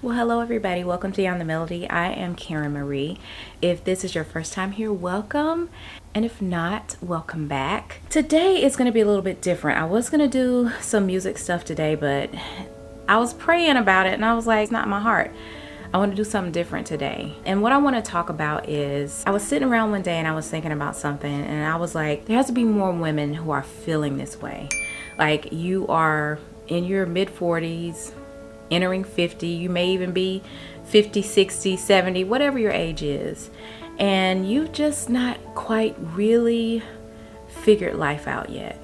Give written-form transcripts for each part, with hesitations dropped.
Well, hello everybody. Welcome to Beyond the Melody. I am Karen Marie. If this is your first time here, welcome. And if not, welcome back. Today is going to be a little bit different. I was going to do some music stuff today, but I was praying about it and I was like, it's not my heart. I want to do something different today. And what I want to talk about is, I was sitting around one day and I was thinking about something and I was like, there has to be more women who are feeling this way. Like, you are in your mid 40s, entering 50, you may even be 50, 60, 70, whatever your age is, and you've just not quite really figured life out yet.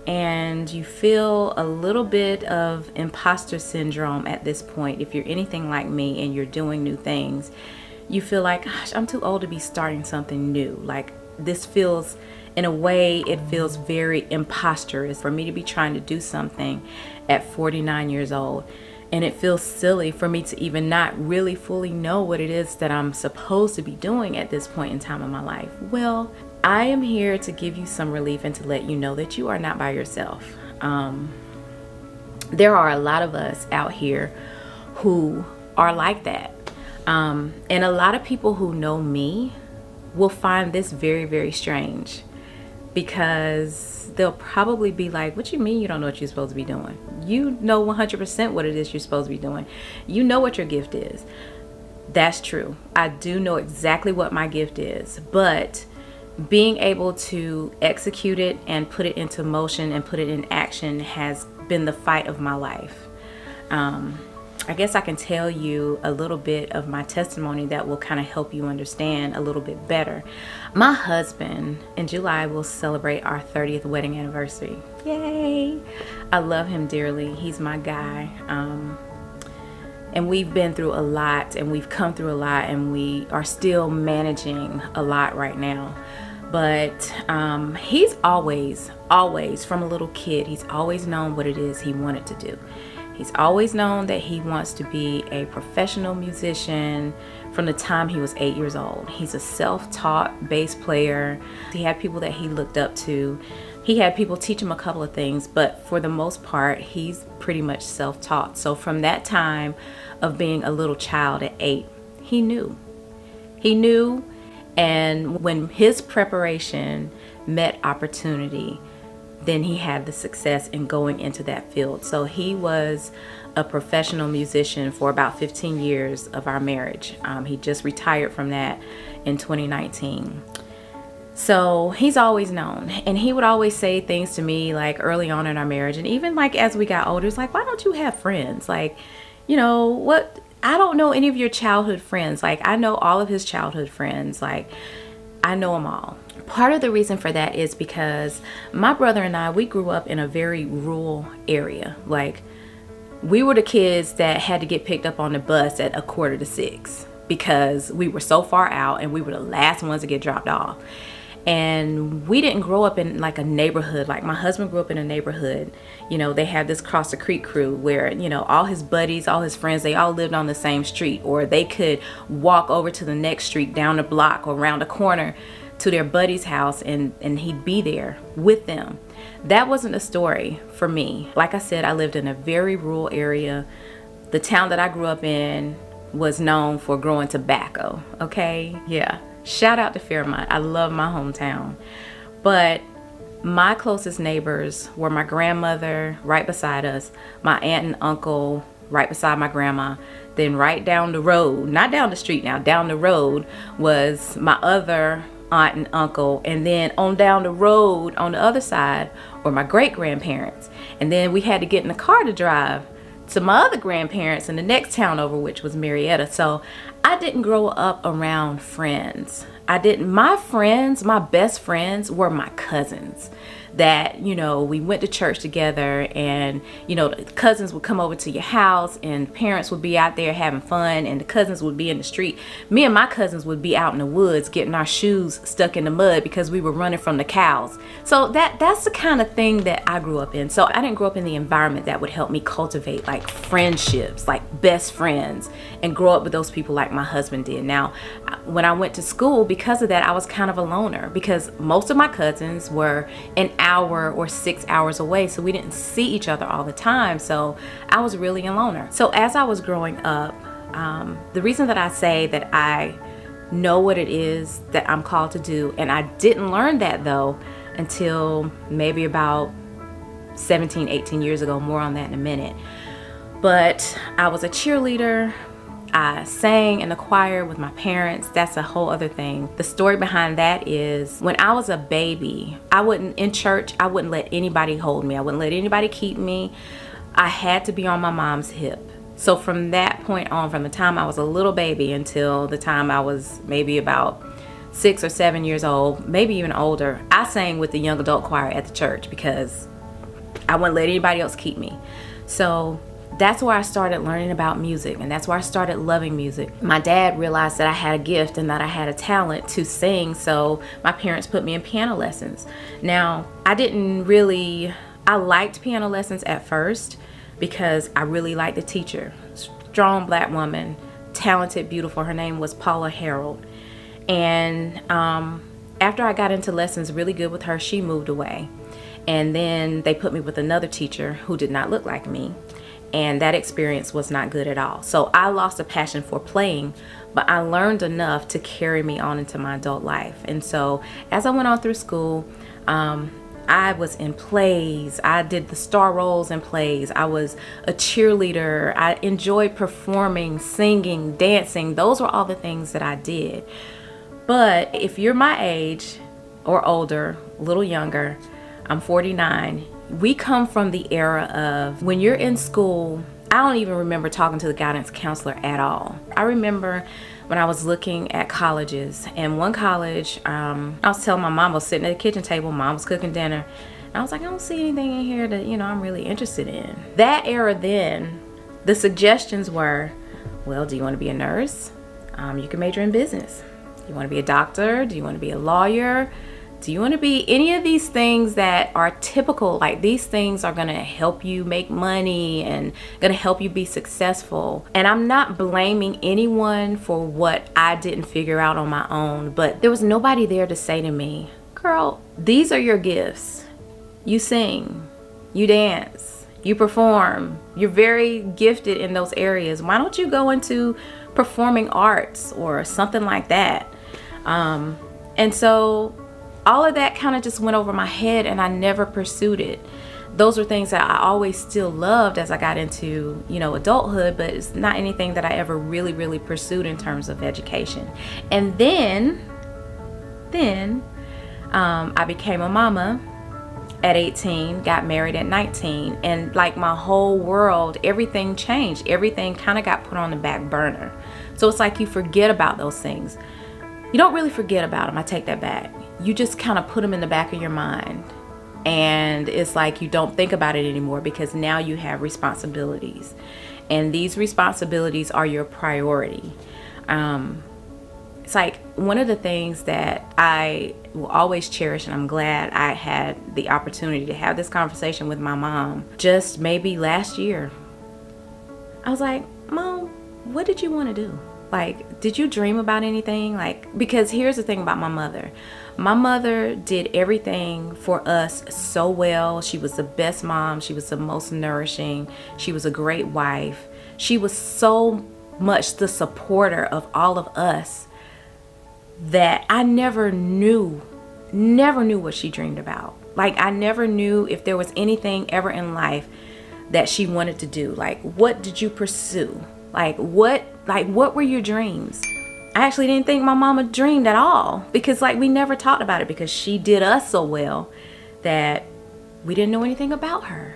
And you feel a little bit of imposter syndrome at this point. If you're anything like me and you're doing new things, you feel like, gosh, I'm too old to be starting something new. Like, this feels, in a way, it feels very imposterous for me to be trying to do something at 49 years old. And it feels silly for me to even not really fully know what it is that I'm supposed to be doing at this point in time in my life. Well, I am here to give you some relief and to let you know that you are not by yourself. There are a lot of us out here who are like that. And a lot of people who know me will find this very, very strange, because they'll probably be like, what you mean you don't know what you're supposed to be doing? You know 100% what it is you're supposed to be doing. You know what your gift is. That's true. I do know exactly what my gift is, but being able to execute it and put it into motion and put it in action has been the fight of my life. I guess I can tell you a little bit of my testimony that will kind of help you understand a little bit better. My husband, in July, will celebrate our 30th wedding anniversary. Yay! I love him dearly. He's my guy. And we've been through a lot, and we've come through a lot, and we are still managing a lot right now. But he's always, from a little kid, he's always known what it is he wanted to do. He's always known that he wants to be a professional musician from the time he was 8 years old. He's a self-taught bass player. He had people that he looked up to. He had people teach him a couple of things, but for the most part, he's pretty much self-taught. So from that time of being a little child at 8, he knew. He knew, and when his preparation met opportunity, then he had the success in going into that field. So he was a professional musician for about 15 years of our marriage. He just retired from that in 2019. So he's always known, and he would always say things to me like early on in our marriage, and even like as we got older, it's like, why don't you have friends? Like, you know what? I don't know any of your childhood friends. Like, I know all of his childhood friends. Like, I know them all. Part of the reason for that is because my brother and I, we grew up in a very rural area. Like, we were the kids that had to get picked up on the bus at 5:45 because we were so far out and we were the last ones to get dropped off. And we didn't grow up in like a neighborhood. Like, my husband grew up in a neighborhood. You know, they had this cross the creek crew where, you know, all his buddies, all his friends, they all lived on the same street, or they could walk over to the next street down the block or around the corner to their buddy's house, and he'd be there with them. That wasn't a story for me. Like I said, I lived in a very rural area. The town that I grew up in was known for growing tobacco. Okay, yeah. Shout out to Fairmont. I love my hometown. But my closest neighbors were my grandmother right beside us, my aunt and uncle right beside my grandma. Then right down the road, not down the street now, down the road was my other aunt and uncle. And then on down the road on the other side were my great grandparents. And then we had to get in the car to drive to my other grandparents in the next town over, which was Marietta. So I didn't grow up around friends. My friends, my best friends were my cousins that, you know, we went to church together, and, you know, the cousins would come over to your house and parents would be out there having fun, and the cousins would be in the street. Me and my cousins would be out in the woods getting our shoes stuck in the mud because we were running from the cows. So that's the kind of thing that I grew up in. So I didn't grow up in the environment that would help me cultivate like friendships, like best friends, and grow up with those people like my husband did. Now, when I went to school, because of that, I was kind of a loner, because most of my cousins were in hour or 6 hours away, so we didn't see each other all the time. So I was really a loner. So as I was growing up, the reason that I say that I know what it is that I'm called to do, and I didn't learn that though until maybe about 17, 18 years ago. More on that in a minute. But I was a cheerleader. I sang in the choir with my parents. That's a whole other thing. The story behind that is when I was a baby, in church, I wouldn't let anybody hold me. I wouldn't let anybody keep me. I had to be on my mom's hip. So from that point on, from the time I was a little baby until the time I was maybe about 6 or 7 years old, maybe even older, I sang with the young adult choir at the church because I wouldn't let anybody else keep me. So that's where I started learning about music, and that's where I started loving music. My dad realized that I had a gift and that I had a talent to sing, so my parents put me in piano lessons. Now, I liked piano lessons at first because I really liked the teacher. Strong black woman, talented, beautiful. Her name was Paula Harold. And after I got into lessons really good with her, she moved away. And then they put me with another teacher who did not look like me. And that experience was not good at all. So I lost a passion for playing, but I learned enough to carry me on into my adult life. And so as I went on through school, I was in plays. I did the star roles in plays. I was a cheerleader. I enjoyed performing, singing, dancing. Those were all the things that I did. But if you're my age or older, a little younger, I'm 49. We come from the era of when you're in school. I don't even remember talking to the guidance counselor at all. I remember when I was looking at colleges, and one college, I was telling my mom, I was sitting at the kitchen table, mom was cooking dinner, and I was like, I don't see anything in here that, I'm really interested in. That era then, the suggestions were, well, do you want to be a nurse? You can major in business. Do you want to be a doctor? Do you want to be a lawyer? Do you want to be any of these things that are typical? Like, these things are going to help you make money and going to help you be successful. And I'm not blaming anyone for what I didn't figure out on my own, but there was nobody there to say to me, girl, these are your gifts. You sing, you dance, you perform. You're very gifted in those areas. Why don't you go into performing arts or something like that? And so all of that kind of just went over my head, and I never pursued it. Those were things that I always still loved as I got into, adulthood, but it's not anything that I ever really, really pursued in terms of education. And then I became a mama at 18, got married at 19, and like my whole world, everything changed. Everything kind of got put on the back burner. So it's like you forget about those things. You don't really forget about them. I take that back. You just kind of put them in the back of your mind, and it's like you don't think about it anymore because now you have responsibilities, and these responsibilities are your priority. It's like one of the things that I will always cherish, and I'm glad I had the opportunity to have this conversation with my mom just maybe last year. I was like, Mom, what did you want to do? Like, did you dream about anything? Like, because here's the thing about my mother. My mother did everything for us so well. She was the best mom. She was the most nourishing. She was a great wife. She was so much the supporter of all of us that I never knew what she dreamed about. Like, I never knew if there was anything ever in life that she wanted to do. Like, what did you pursue? Like what were your dreams? I actually didn't think my mama dreamed at all, because we never talked about it, because she did us so well that we didn't know anything about her.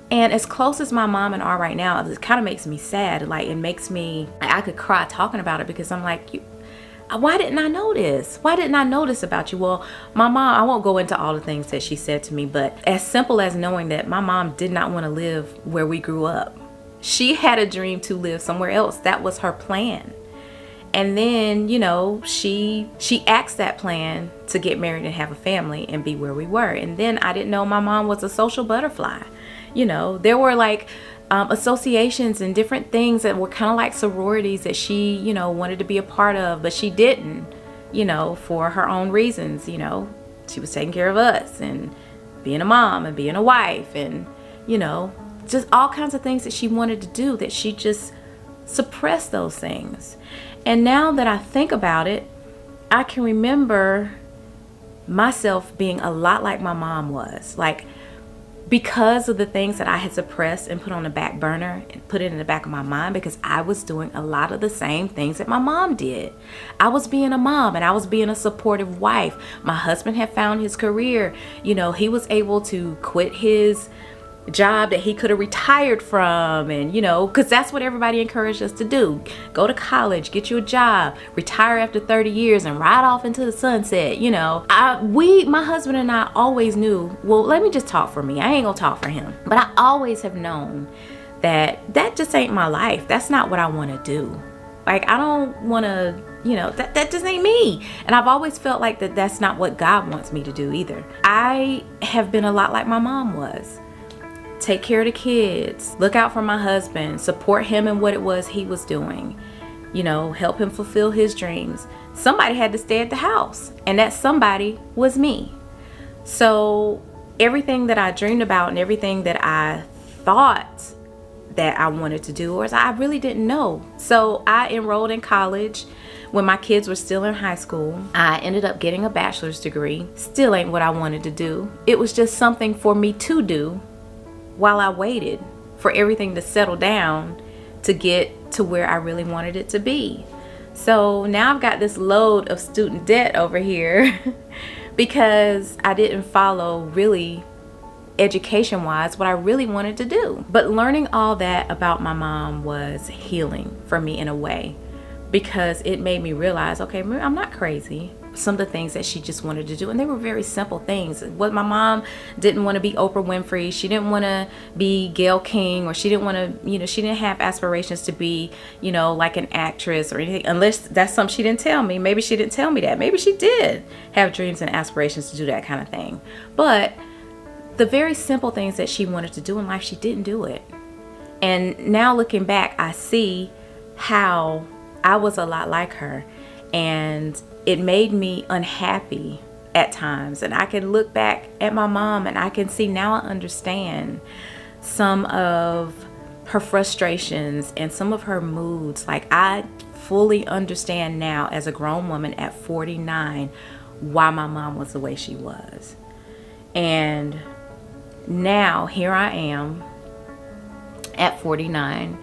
And as close as my mom and I are right now, it kind of makes me sad. It makes me, I could cry talking about it, because I'm like, why didn't I know this? Why didn't I know this about you? Well, my mom, I won't go into all the things that she said to me, but as simple as knowing that my mom did not want to live where we grew up. She had a dream to live somewhere else. That was her plan. And then, she axed that plan to get married and have a family and be where we were. And then I didn't know my mom was a social butterfly. There were associations and different things that were kind of like sororities that she, wanted to be a part of, but she didn't, for her own reasons, She was taking care of us and being a mom and being a wife and, you know, just all kinds of things that she wanted to do, that she just suppressed those things. And now that I think about it, I can remember myself being a lot like my mom was. Like, because of the things that I had suppressed and put on the back burner and put it in the back of my mind, because I was doing a lot of the same things that my mom did. I was being a mom and I was being a supportive wife. My husband had found his career. You know, he was able to quit his job that he could have retired from, and, you know, because that's what everybody encouraged us to do. Go to college, get you a job, retire after 30 years and ride off into the sunset. You know, my husband and I always knew, well, let me just talk for me, I ain't gonna talk for him, but I always have known that just ain't my life. That's not what I want to do. Like, I don't want to, you know, that just ain't me. And I've always felt like that's not what God wants me to do either. I have been a lot like my mom was. Take care of the kids, look out for my husband, support him in what it was he was doing, you know, help him fulfill his dreams. Somebody had to stay at the house, and that somebody was me. So everything that I dreamed about and everything that I thought that I wanted to do, or I really didn't know. So I enrolled in college when my kids were still in high school. I ended up getting a bachelor's degree. Still ain't what I wanted to do. It was just something for me to do while I waited for everything to settle down to get to where I really wanted it to be. So now I've got this load of student debt over here because I didn't follow really education wise what I really wanted to do. But learning all that about my mom was healing for me in a way, because it made me realize, okay, I'm not crazy. Some of the things that she just wanted to do, and they were very simple things. What my mom didn't want to be Oprah Winfrey, she didn't want to be Gayle King, or she didn't want to, you know, she didn't have aspirations to be, you know, like an actress or anything, unless that's something she didn't tell me. Maybe she didn't tell me that. Maybe she did have dreams and aspirations to do that kind of thing. But the very simple things that she wanted to do in life, she didn't do it. And now looking back, I see how I was a lot like her, and it made me unhappy at times. And I can look back at my mom and I can see now, I understand some of her frustrations and some of her moods. Like, I fully understand now as a grown woman at 49 why my mom was the way she was. And now here I am at 49,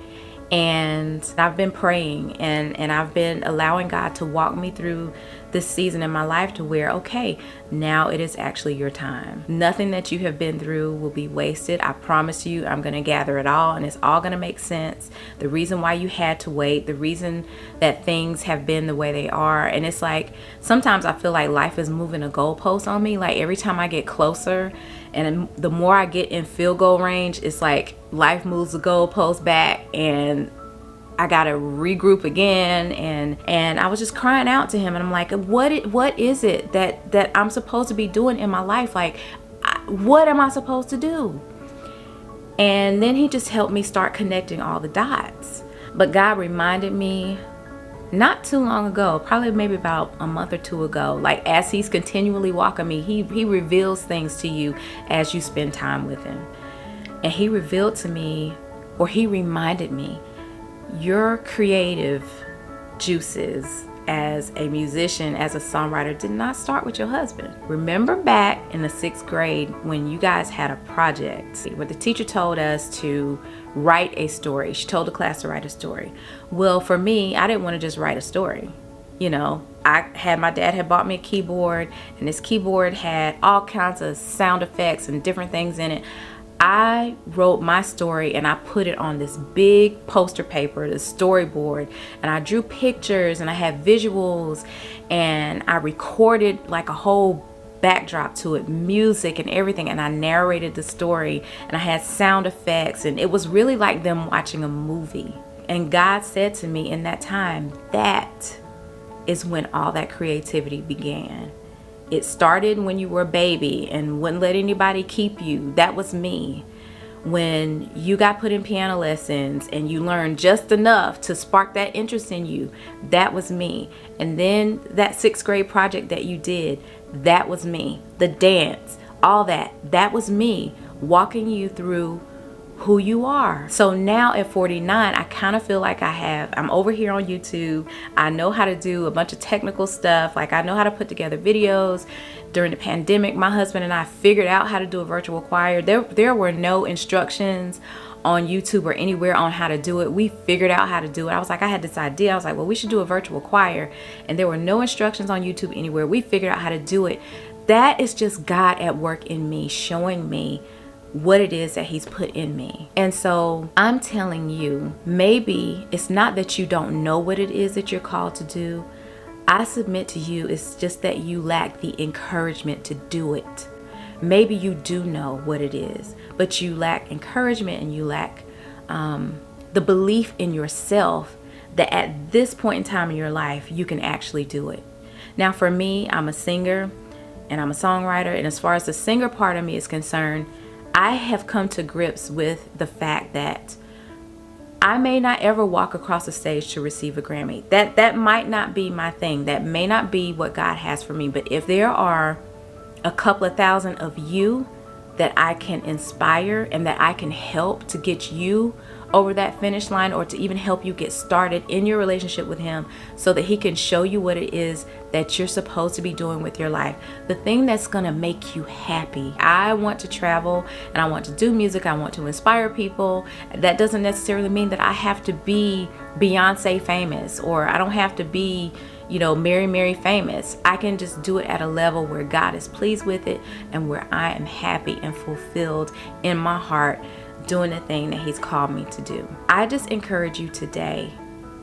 and I've been praying and I've been allowing God to walk me through this season in my life to where, okay, now it is actually your time. Nothing that you have been through will be wasted. I promise you, I'm going to gather it all and it's all going to make sense. The reason why you had to wait, the reason that things have been the way they are. And it's like, sometimes I feel like life is moving a goalpost on me. Like, every time I get closer and the more I get in field goal range, it's like life moves the goalpost back and I gotta regroup again. And I was just crying out to him, and I'm like, what is it that I'm supposed to be doing in my life? Like, what am I supposed to do? And then he just helped me start connecting all the dots. But God reminded me not too long ago, probably maybe about a month or two ago, like, as he's continually walking me, he reveals things to you as you spend time with him. And he revealed to me, or he reminded me, your creative juices as a musician, as a songwriter, did not start with your husband. Remember back in the 6th grade when you guys had a project where the teacher told us to write a story. She told the class to write a story. Well, for me, I didn't want to just write a story. You know, my dad had bought me a keyboard, and this keyboard had all kinds of sound effects and different things in it. I wrote my story and I put it on this big poster paper, the storyboard, and I drew pictures and I had visuals, and I recorded like a whole backdrop to it, music and everything, and I narrated the story, and I had sound effects, and it was really like them watching a movie. And God said to me in that time, that is when all that creativity began. It started when you were a baby and wouldn't let anybody keep you. That was me. When you got put in piano lessons and you learned just enough to spark that interest in you, that was me. And then that 6th grade project that you did, that was me. The dance, all that was me walking you through who you are. So now at 49, I kind of feel like I'm over here on YouTube. I know how to do a bunch of technical stuff. Like, I know how to put together videos. During the pandemic, my husband and I figured out how to do a virtual choir. There were no instructions on YouTube or anywhere on how to do it. We figured out how to do it. I was like, I had this idea. I was like, well, we should do a virtual choir. And there were no instructions on YouTube anywhere. We figured out how to do it. That is just God at work in me, showing me what it is that he's put in me. And so I'm telling you, maybe it's not that you don't know what it is that you're called to do. I submit to you, it's just that you lack the encouragement to do it. Maybe you do know what it is, but you lack encouragement, and you lack the belief in yourself that at this point in time in your life, you can actually do it. Now, for me, I'm a singer and I'm a songwriter. And as far as the singer part of me is concerned, I have come to grips with the fact that I may not ever walk across a stage to receive a Grammy. That might not be my thing. That may not be what God has for me. But if there are a couple of thousand of you that I can inspire and that I can help to get you over that finish line, or to even help you get started in your relationship with him so that he can show you what it is that you're supposed to be doing with your life, the thing that's gonna make you happy. I want to travel and I want to do music. I want to inspire people. That doesn't necessarily mean that I have to be Beyonce famous, or I don't have to be, you know, Mary famous. I can just do it at a level where God is pleased with it and where I am happy and fulfilled in my heart doing the thing that he's called me to do. I just encourage you today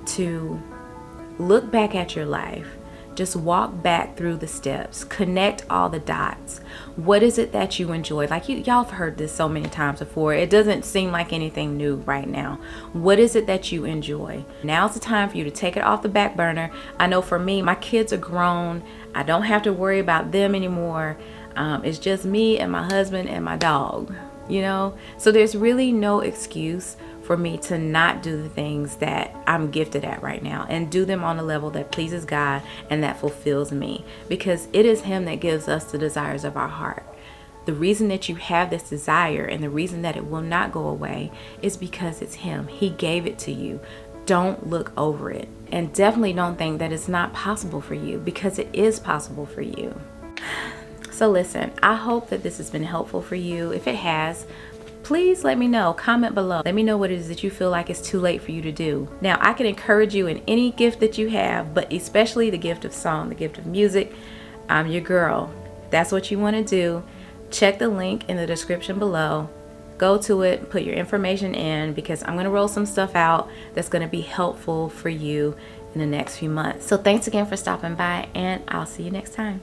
to look back at your life. Just walk back through the steps, connect all the dots. What is it that you enjoy? Like, y'all have heard this so many times before. It doesn't seem like anything new right now. What is it that you enjoy? Now's the time for you to take it off the back burner. I know for me, my kids are grown. I don't have to worry about them anymore. It's just me and my husband and my dog, you know? So there's really no excuse for me to not do the things that I'm gifted at right now, and do them on a level that pleases God and that fulfills me, because it is him that gives us the desires of our heart. The reason that you have this desire and the reason that it will not go away is because it's him. He gave it to you. Don't look over it, and definitely don't think that it's not possible for you, because it is possible for you. So listen, I hope that this has been helpful for you. If it has, please let me know. Comment below. Let me know what it is that you feel like it's too late for you to do. Now, I can encourage you in any gift that you have, but especially the gift of song, the gift of music. I'm your girl. If that's what you want to do, check the link in the description below. Go to it, put your information in, because I'm going to roll some stuff out that's going to be helpful for you in the next few months. So thanks again for stopping by, and I'll see you next time.